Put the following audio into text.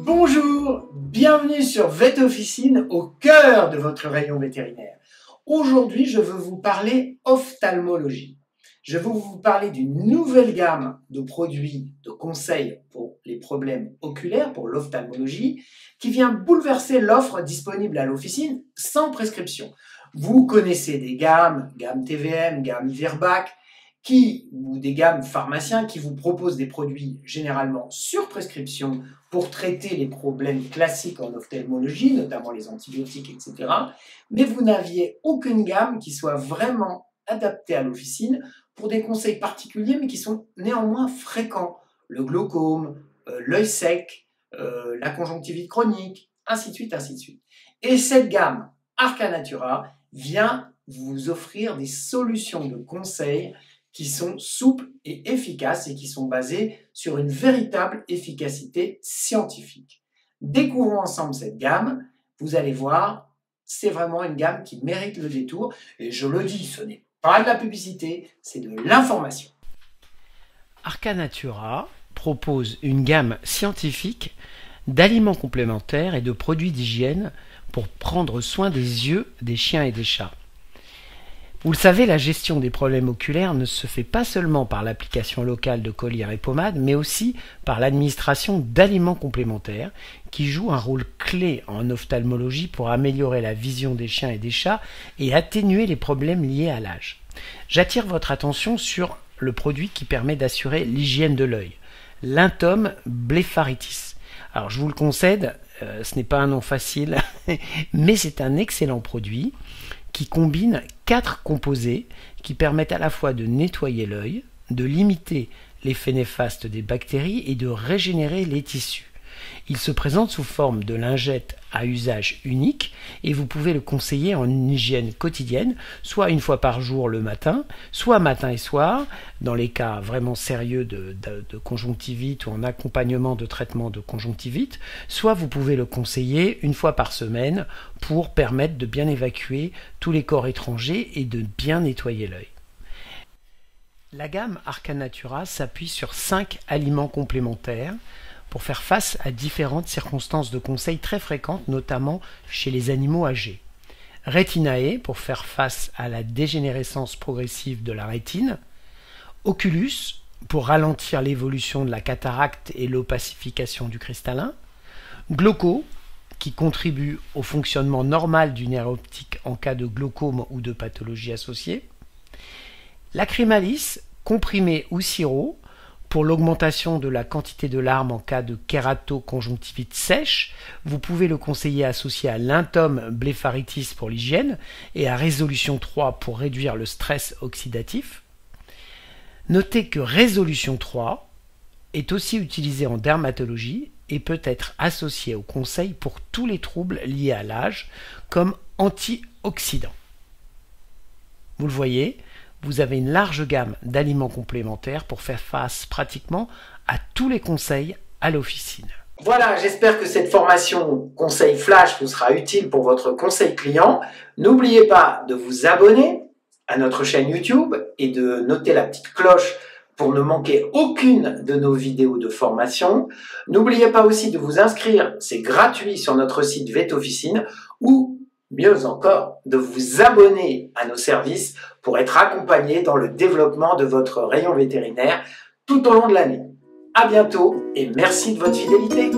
Bonjour, bienvenue sur Vet Officine, au cœur de votre rayon vétérinaire. Aujourd'hui, je veux vous parler ophtalmologie. Je veux vous parler d'une nouvelle gamme de produits, de conseils pour les problèmes oculaires, pour l'ophtalmologie, qui vient bouleverser l'offre disponible à l'officine sans prescription. Vous connaissez des gammes, gamme TVM, gamme Virbac, ou des gammes pharmaciens qui vous proposent des produits généralement sur prescription pour traiter les problèmes classiques en ophtalmologie, notamment les antibiotiques, etc. Mais vous n'aviez aucune gamme qui soit vraiment adaptée à l'officine pour des conseils particuliers, mais qui sont néanmoins fréquents. Le glaucome, l'œil sec, la conjonctivite chronique, ainsi de suite, ainsi de suite. Et cette gamme Arca Natura vient vous offrir des solutions de conseils qui sont souples et efficaces et qui sont basées sur une véritable efficacité scientifique. Découvrons ensemble cette gamme, vous allez voir, c'est vraiment une gamme qui mérite le détour, et je le dis, ce n'est pas de la publicité, c'est de l'information. Arca Natura propose une gamme scientifique d'aliments complémentaires et de produits d'hygiène pour prendre soin des yeux des chiens et des chats. Vous le savez, la gestion des problèmes oculaires ne se fait pas seulement par l'application locale de collyre et pommades, mais aussi par l'administration d'aliments complémentaires qui jouent un rôle clé en ophtalmologie pour améliorer la vision des chiens et des chats et atténuer les problèmes liés à l'âge. J'attire votre attention sur le produit qui permet d'assurer l'hygiène de l'œil, l'Intom Blepharitis. Alors je vous le concède, ce n'est pas un nom facile, mais c'est un excellent produit qui combine 4 composés qui permettent à la fois de nettoyer l'œil, de limiter l'effet néfaste des bactéries et de régénérer les tissus. Il se présente sous forme de lingette à usage unique et vous pouvez le conseiller en hygiène quotidienne, soit une fois par jour le matin, soit matin et soir, dans les cas vraiment sérieux de conjonctivite ou en accompagnement de traitement de conjonctivite, soit vous pouvez le conseiller une fois par semaine pour permettre de bien évacuer tous les corps étrangers et de bien nettoyer l'œil. La gamme Arca Natura s'appuie sur 5 aliments complémentaires pour faire face à différentes circonstances de conseil très fréquentes, notamment chez les animaux âgés. Retinae, pour faire face à la dégénérescence progressive de la rétine. Oculus, pour ralentir l'évolution de la cataracte et l'opacification du cristallin. Glauco, qui contribue au fonctionnement normal du nerf optique en cas de glaucome ou de pathologie associée. Lacrymalis, comprimé ou sirop, pour l'augmentation de la quantité de larmes en cas de kératoconjonctivite sèche. Vous pouvez le conseiller associé à l'Intom Blepharitis pour l'hygiène et à Résolution 3 pour réduire le stress oxydatif. Notez que Résolution 3 est aussi utilisé en dermatologie et peut être associé au conseil pour tous les troubles liés à l'âge comme antioxydant. Vous le voyez, vous avez une large gamme d'aliments complémentaires pour faire face pratiquement à tous les conseils à l'officine. Voilà, j'espère que cette formation conseil flash vous sera utile pour votre conseil client. N'oubliez pas de vous abonner à notre chaîne YouTube et de noter la petite cloche pour ne manquer aucune de nos vidéos de formation. N'oubliez pas aussi de vous inscrire, c'est gratuit sur notre site Vet Officine, ou mieux encore, de vous abonner à nos services pour être accompagné dans le développement de votre rayon vétérinaire tout au long de l'année. À bientôt et merci de votre fidélité.